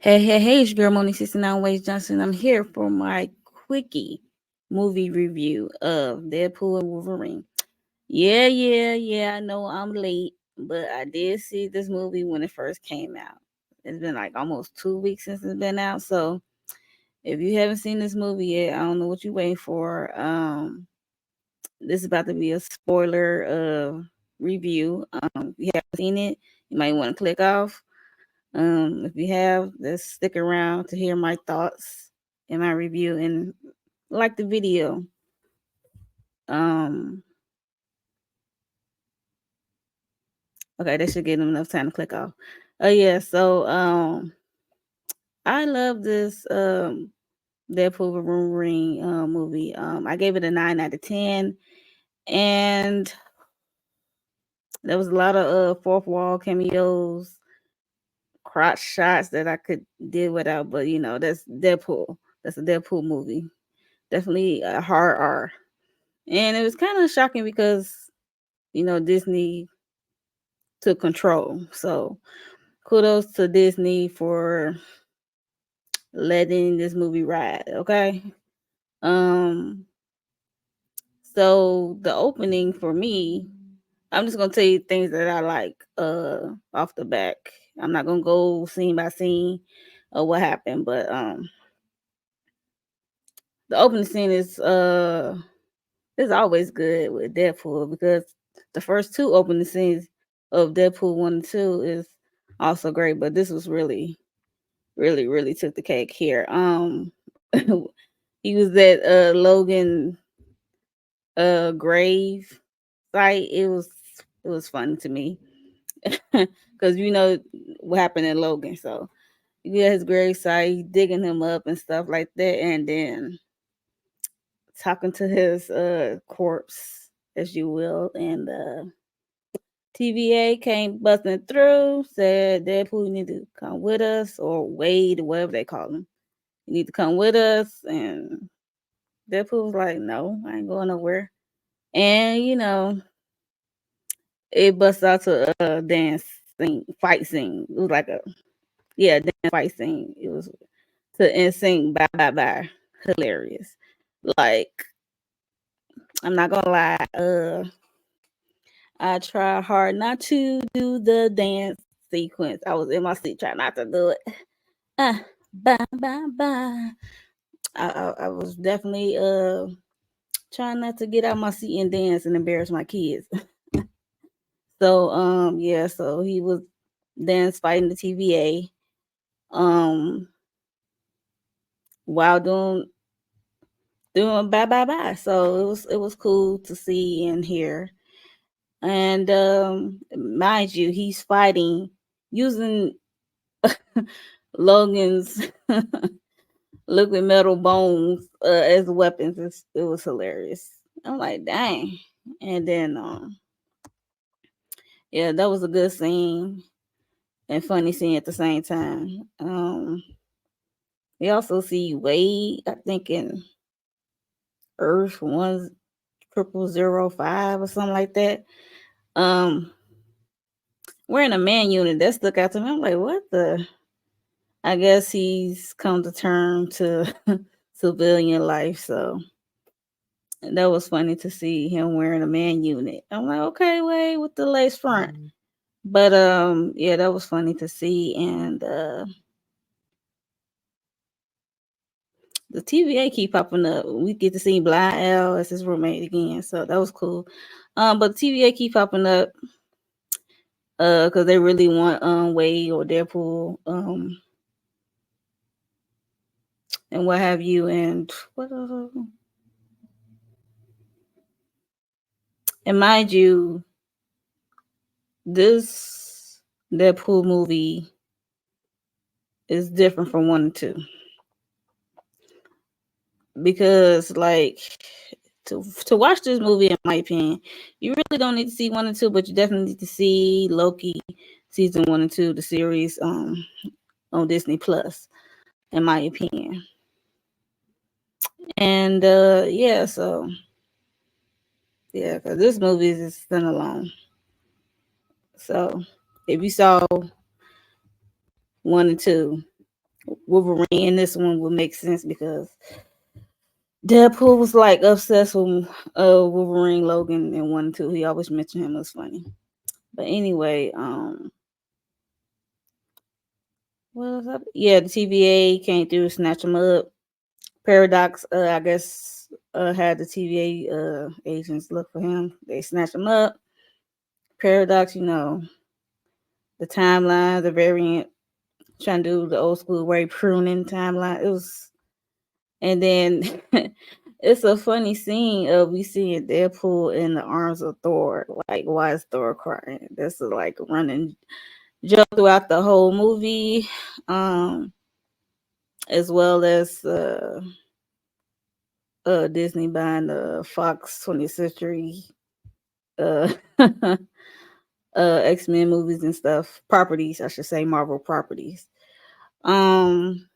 Hey, it's your girl Moni 69 Ways Johnson. I'm here for my Quickie movie review of Deadpool and Wolverine. Yeah. I know I'm late, but I did see this movie when it first came out. It's been like almost 2 weeks since it's been out. So if you haven't seen this movie yet, I don't know what you're waiting for. This is about to be a spoiler review. If you haven't seen it, you might want to click off. If you have, just stick around to hear my thoughts and my review and like the video. Um, okay, that should give them enough time to click off. Oh yeah, so I love this Deadpool and Wolverine movie. I gave it a 9 out of 10, and there was a lot of fourth wall cameos, crotch shots that I could deal without, but that's Deadpool. That's a Deadpool movie. Definitely a hard R. And it was kind of shocking because, Disney took control. So kudos to Disney for letting this movie ride. Okay. Um, so the opening for me, I'm just gonna tell you things that I like off the back. I'm not gonna go scene by scene of what happened, but the opening scene is always good with Deadpool because the first two opening scenes of Deadpool 1 and 2 is also great, but this was really took the cake here. He was at Logan grave site. It was funny to me because you know what happened in Logan. So you got his grave site, digging him up and stuff like that, and then talking to his corpse, as you will, and TVA came busting through, said, Deadpool, you need to come with us, or Wade, whatever they call him. You need to come with us. And Deadpool was like, no, I ain't going nowhere. And, it busts out to a dance scene, fight scene. It was like dance fight scene. It was to NSYNC, bye. Hilarious. Like, I'm not gonna lie, I try hard not to do the dance sequence. I was in my seat trying not to do it. Ah, bye. I was definitely trying not to get out my seat and dance and embarrass my kids. So so he was dance fighting the TVA while doing bye. So it was cool to see and hear. And mind you, he's fighting using Logan's liquid metal bones as weapons. It was hilarious. I'm like, dang. And then, yeah, that was a good scene and funny scene at the same time. We also see Wade, I think in Earth 1005 or something like that. Um, wearing a man unit that stuck out to me. I'm like, what the? I guess he's come to term to civilian life, so that was funny to see him wearing a man unit. I'm like, okay, wait, with the lace front. But yeah, that was funny to see. And the TVA keep popping up. We get to see Blind Al as his roommate again, so that was cool. But the TVA keep popping up because they really want Wade or Deadpool and what have you. And what and mind you, this Deadpool movie is different from 1 and 2 because, like, to watch this movie, in my opinion, you really don't need to see 1 and 2, but you definitely need to see Loki season 1 and 2, the series on Disney Plus, in my opinion. And so yeah, because this movie is standalone. So if you saw 1 and 2, Wolverine in this one would make sense because Deadpool was like obsessed with Wolverine, Logan, and 1 and 2. He always mentioned him. It was funny. But anyway, what was up? Yeah, the TVA came through, snatch him up. Paradox, I guess, had the TVA agents look for him. They snatched him up. Paradox, the timeline, the variant, trying to do the old school way pruning timeline. It was, and then it's a funny scene of we seeing Deadpool in the arms of Thor. Like, why is Thor crying? That's a, like, running joke throughout the whole movie, as well as Disney buying the Fox 20th Century uh X-Men movies and stuff, properties, I should say, Marvel properties. Um,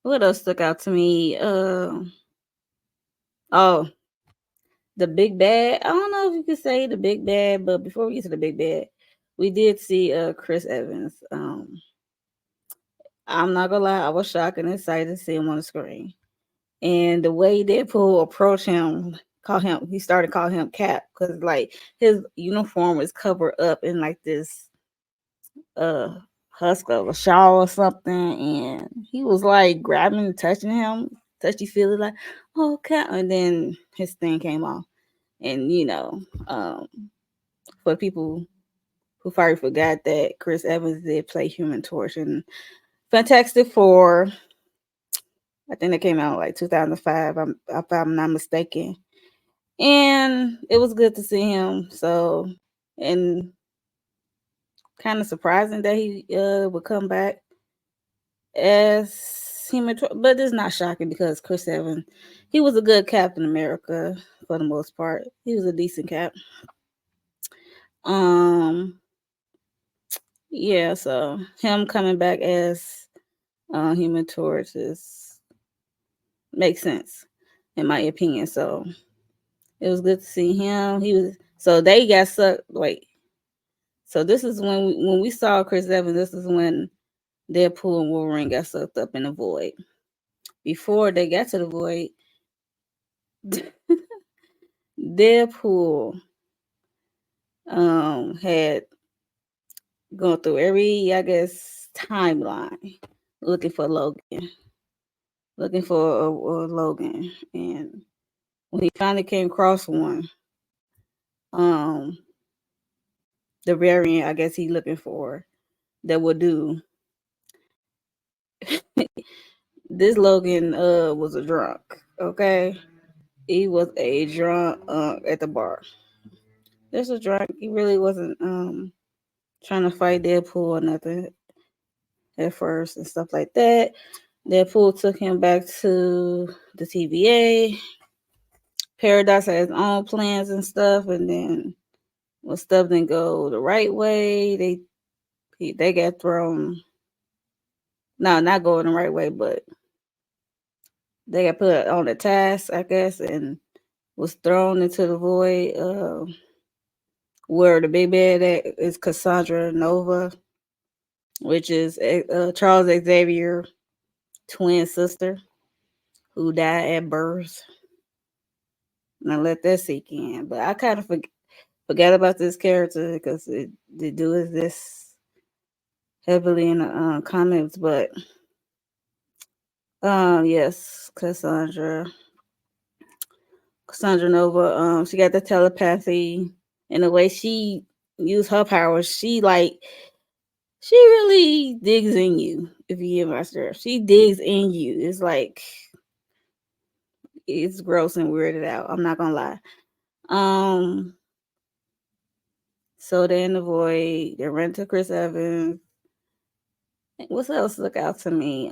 what else stuck out to me? Oh, the big bad. I don't know if you could say the big bad, but before we get to the big bad, we did see Chris Evans. I'm not gonna lie, I was shocked and excited to see him on the screen. And the way Deadpool approached him, he started calling him Cap because like his uniform was covered up in like this uh husk of a shawl or something, and he was like grabbing and touching him, touchy feely like, oh Cap, and then his thing came off. And for people who probably forgot that Chris Evans did play Human Torch in Fantastic Four. I think it came out like 2005, if I'm not mistaken. And it was good to see him. So, and kind of surprising that he would come back as Human Torch, but it's not shocking because Chris Evans, he was a good Captain America for the most part. He was a decent Cap. Um, yeah, so him coming back as Human Torch makes sense in my opinion. So it was good to see him. He was so they got sucked. Wait, so this is when we saw Chris Evans. This is when Deadpool and Wolverine got sucked up in the void. Before they got to the void, Deadpool had gone through every, I guess, timeline looking for Logan, Logan, and when he finally came across one, um, the variant I guess he looking for that would do. This Logan was a drunk, okay? He was a drunk at the bar. Just a drunk. He really wasn't trying to fight Deadpool or nothing at first and stuff like that. Deadpool took him back to the TVA. Paradise had his own plans and stuff, and then when stuff didn't go the right way, they got thrown. No, not going the right way, but they got put on a task, I guess, and was thrown into the void. Where the big bad is Cassandra Nova, which is Charles Xavier twin sister who died at birth. And I let that sink in, but I kind of forgot about this character because they do exist heavily in the comics. But yes, Cassandra Nova. She got the telepathy, and the way she used her powers, she really digs in you. If you give her stuff, she digs in you. It's like it's gross and weirded out. I'm not gonna lie. Um, so they're in the void. They run to Chris Evans. What else stuck out to me?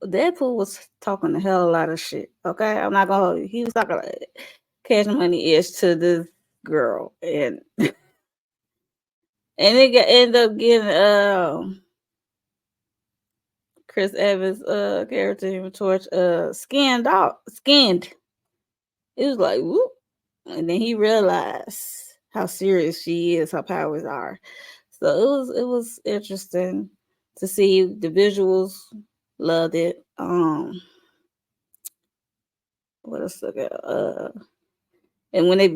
Deadpool was talking a hell of a lot of shit. Okay, I'm not gonna hold you. He was talking like cash money ish to this girl, and it ended up getting Chris Evans character in Torch skinned. It was like whoop, and then he realized how serious she is, her powers are. So it was interesting to see the visuals. Loved it. What else? And when they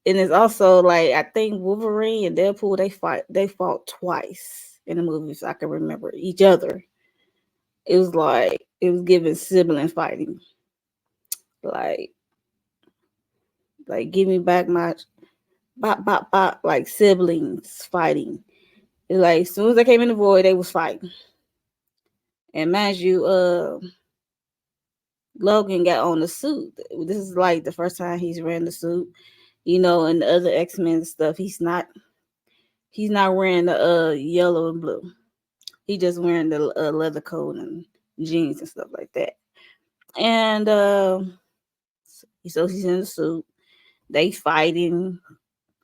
and it's also like I think Wolverine and Deadpool they fought twice in the movies. I can remember each other. It was like it was giving sibling fighting. Like give me back my bop bop bop like siblings fighting. It's like as soon as they came in the void, they was fighting. And mind you, Logan got on the suit. This is like the first time he's wearing the suit. And the other X-Men stuff, he's not wearing the yellow and blue. He just wearing the leather coat and jeans and stuff like that. And so he's in the suit. They fighting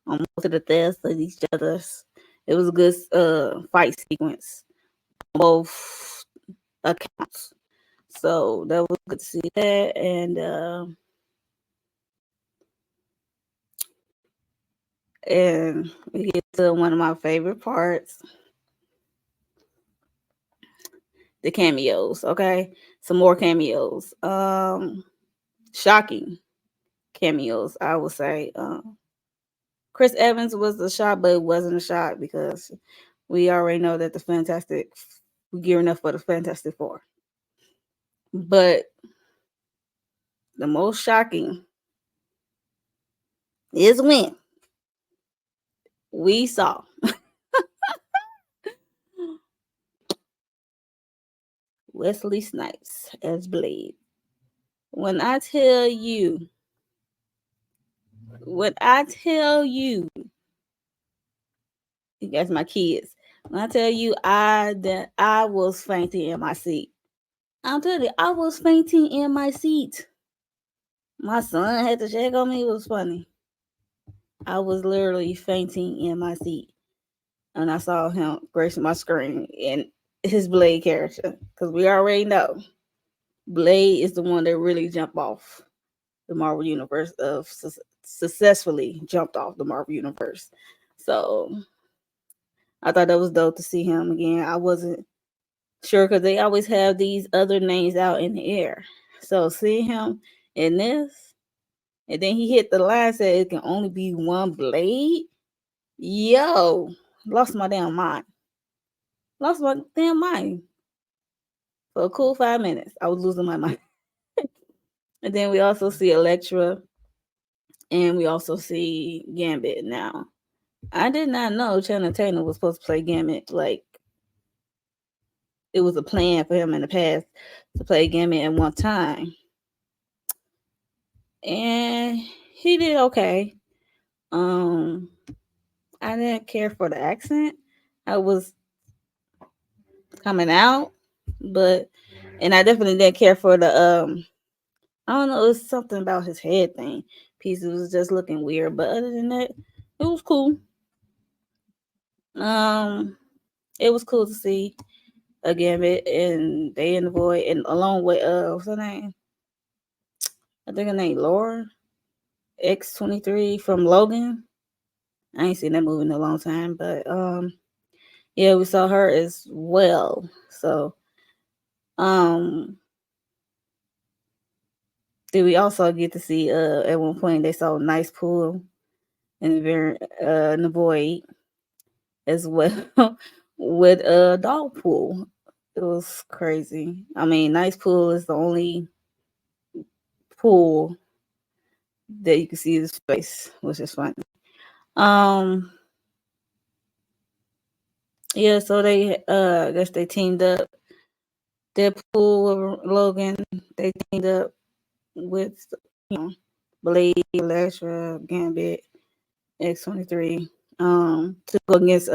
on both of the deaths of each other's. It was a good fight sequence on both accounts. So that was good to see that. And we get to one of my favorite parts, the cameos. Okay, some more cameos. Shocking cameos, I would say. Chris Evans was the shot, but it wasn't a shot because we already know that we're gearing up for the Fantastic Four. But the most shocking is when we saw Wesley Snipes as Blade. When I tell you, you guys, my kids, when I tell you that I was fainting in my seat. I'm telling you, I was fainting in my seat. My son had to check on me. It was funny. I was literally fainting in my seat. And I saw him gracing my screen in his Blade character. Because we already know Blade is the one that really jumped off the Marvel Universe, successfully jumped off the Marvel Universe. So I thought that was dope to see him again. I wasn't sure because they always have these other names out in the air. So seeing him in this, and then he hit the line said it can only be one Blade. Yo, lost my damn mind. Lost my damn mind. For a cool 5 minutes, I was losing my mind. And then we also see Elektra, and we also see Gambit now. I did not know Channing Tatum was supposed to play Gambit. Like, it was a plan for him in the past to play Gambit at one time. And he did okay. Um, I didn't care for the accent. I was coming out, but and I definitely didn't care for the I don't know, it was something about his head thing. Piece was just looking weird, but other than that, it was cool. Um, it was cool to see again and they in the void and along with what's her name? I think her name Laura X-23 from Logan. I ain't seen that movie in a long time, but yeah, we saw her as well. So um did we also get to see at one point they saw a nice pool in the void as well with a dog pool. It was crazy. I mean, nice pool is the only pool that you can see his face, which is funny. Um, yeah, so they I guess they teamed up. Deadpool with Logan. They teamed up with you know Blade, Electra, Gambit, X-23 to go against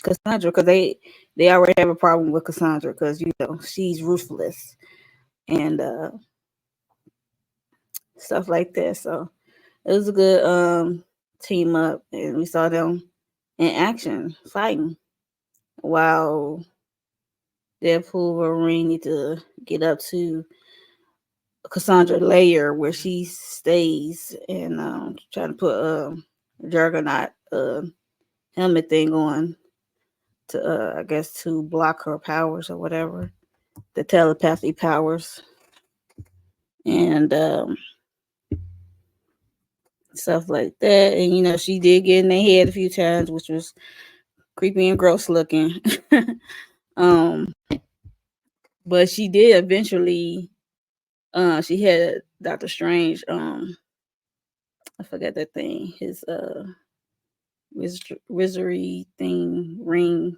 Cassandra because they already have a problem with Cassandra because she's ruthless and stuff like that. So it was a good team up, and we saw them in action fighting while Deadpool Wolverine need to get up to Cassandra layer where she stays and trying to put Juggernaut helmet thing on to I guess to block her powers or whatever, the telepathy powers, and stuff like that. And she did get in their head a few times, which was creepy and gross looking. um, but she did eventually. She had Doctor Strange. I forgot that thing. His wizardry thing ring.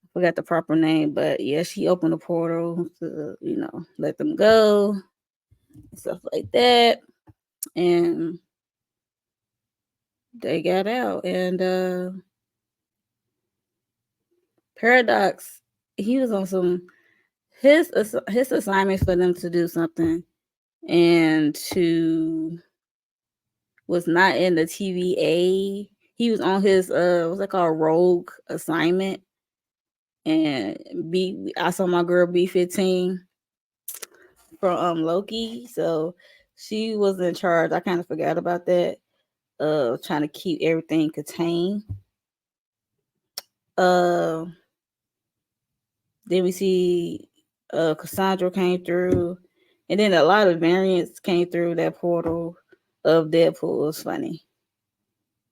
I forgot the proper name, but yeah, she opened a portal to let them go and stuff like that, and they got out. And Paradox, he was on some his assignment for them to do something, and to was not in the TVA. He was on his what's that called, rogue assignment. And I saw my girl B15 from Loki, so she was in charge. I kind of forgot about that. Trying to keep everything contained. Uh, then we see Cassandra came through, and then a lot of variants came through that portal of Deadpool. It was funny.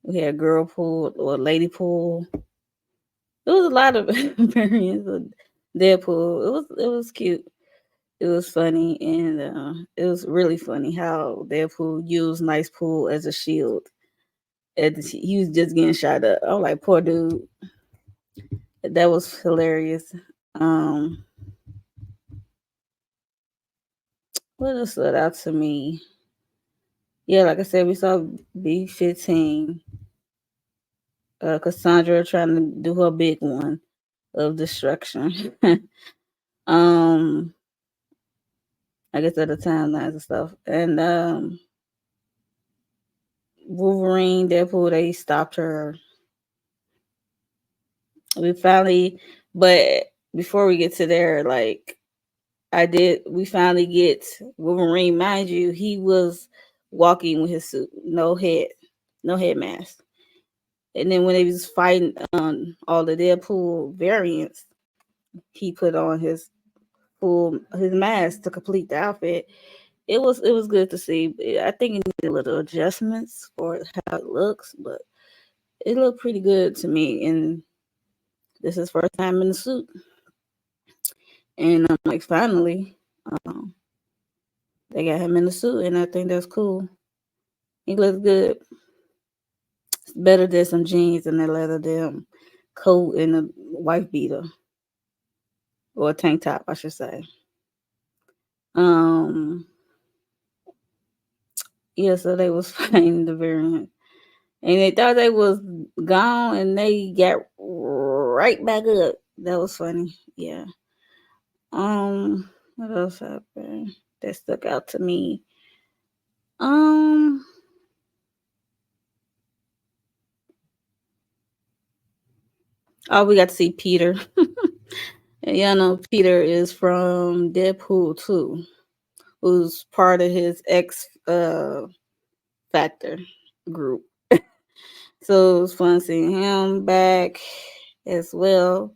We had girl pool or lady pool. It was a lot of variants of Deadpool. It was cute. It was funny, and it was really funny how Deadpool used Nice Pool as a shield. He was just getting shot up. I was like, poor dude. That was hilarious. Um, what else stood out to me? Yeah, like I said, we saw B15, Cassandra trying to do her big one of destruction. um, I guess at the timelines and stuff, and Wolverine, Deadpool, they stopped her. We finally, but before we get to there, like we finally get Wolverine. Mind you, he was walking with his suit, no head mask. And then when they was fighting all the Deadpool variants, he put on his mask to complete the outfit. It was good to see. I think it needed little adjustments for how it looks, but it looked pretty good to me. And this is first time in the suit, and I'm like, finally, um, they got him in the suit, and I think that's cool. He looks good. It's better than some jeans and that leather damn coat and a wife beater, or a tank top, I should say. Um, yeah, so they was fighting the variant, and they thought they was gone, and they got right back up. That was funny. Yeah. What else happened that stuck out to me? Um, oh, we got to see Peter. And y'all know Peter is from Deadpool 2, who's part of his X Factor group. So it was fun seeing him back as well.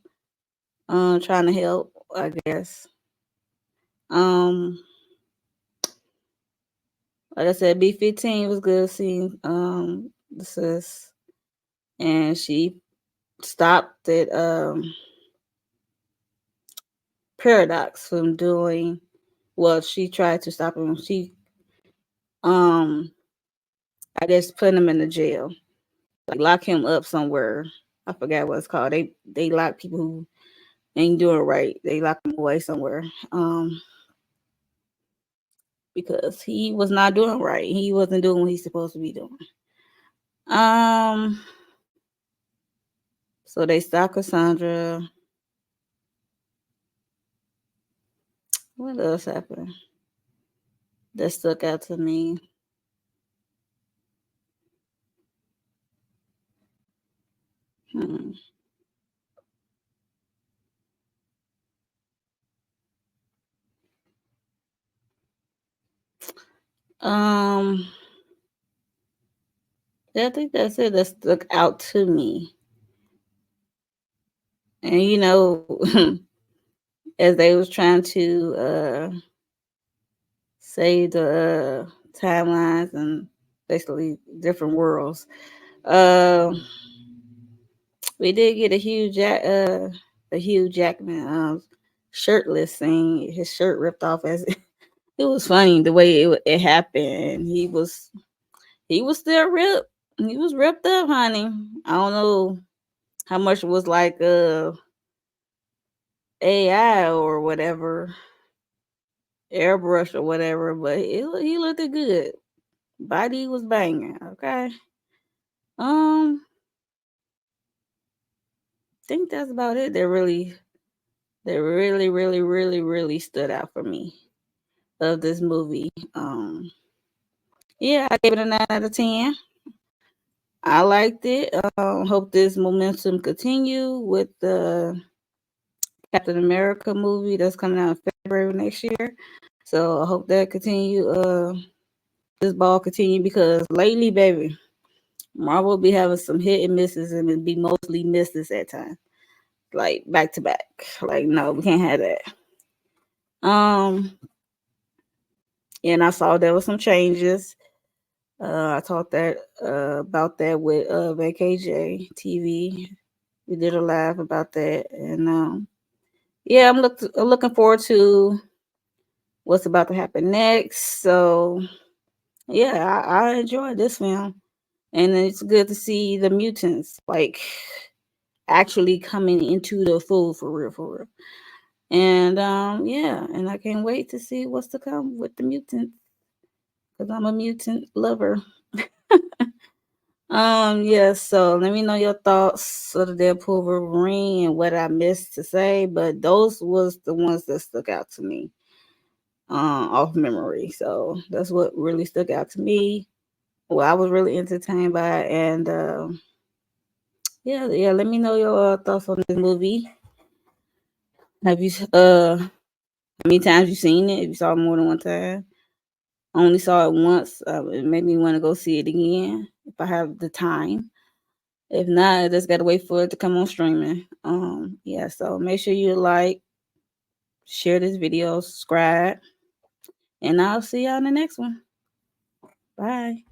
Trying to help, I guess. Um, like I said, B15 was good seeing the sis, and she stopped it Paradox from doing. Well, she tried to stop him. She um I guess put him in the jail, like lock him up somewhere. I forgot what it's called. They lock people who ain't doing right. They lock him away somewhere. Because he was not doing right. He wasn't doing what he's supposed to be doing. Um, so they stopped Cassandra. What else happened that stuck out to me? Hmm. Um, yeah, I think that's it that stuck out to me. And as they was trying to save the timelines and basically different worlds, uh, we did get a Hugh Jackman shirtless scene. His shirt ripped off as it was funny the way it happened. He was still ripped. He was ripped up, honey. I don't know how much was like AI or whatever, airbrush or whatever, but he looked good. Body was banging. Okay. Um, think that's about it. That really stood out for me of this movie. Yeah, I gave it a 9 out of 10. I liked it. Hope this momentum continue with the Captain America movie that's coming out in February next year. So I hope that continue. This ball continue because lately, baby, Marvel be having some hit and misses and it be mostly misses at times, like back to back. Like no, we can't have that. Um, and I saw there was some changes. I talked that about that with VKJ TV. We did a live about that, and yeah, I'm looking forward to what's about to happen next. So yeah, I enjoyed this film, and it's good to see the mutants like actually coming into the fold for real, for real. And yeah, and I can't wait to see what's to come with the mutants because I'm a mutant lover. Yeah, so let me know your thoughts of the Deadpool Wolverine and what I missed to say, but those was the ones that stuck out to me off memory. So that's what really stuck out to me. Well, I was really entertained by it, and yeah, let me know your thoughts on this movie. Have you how many times you seen it? If you saw it more than one time, I only saw it once. It made me want to go see it again if I have the time. If not, I just gotta wait for it to come on streaming. Yeah, so make sure you like, share this video, subscribe, and I'll see y'all in the next one. Bye.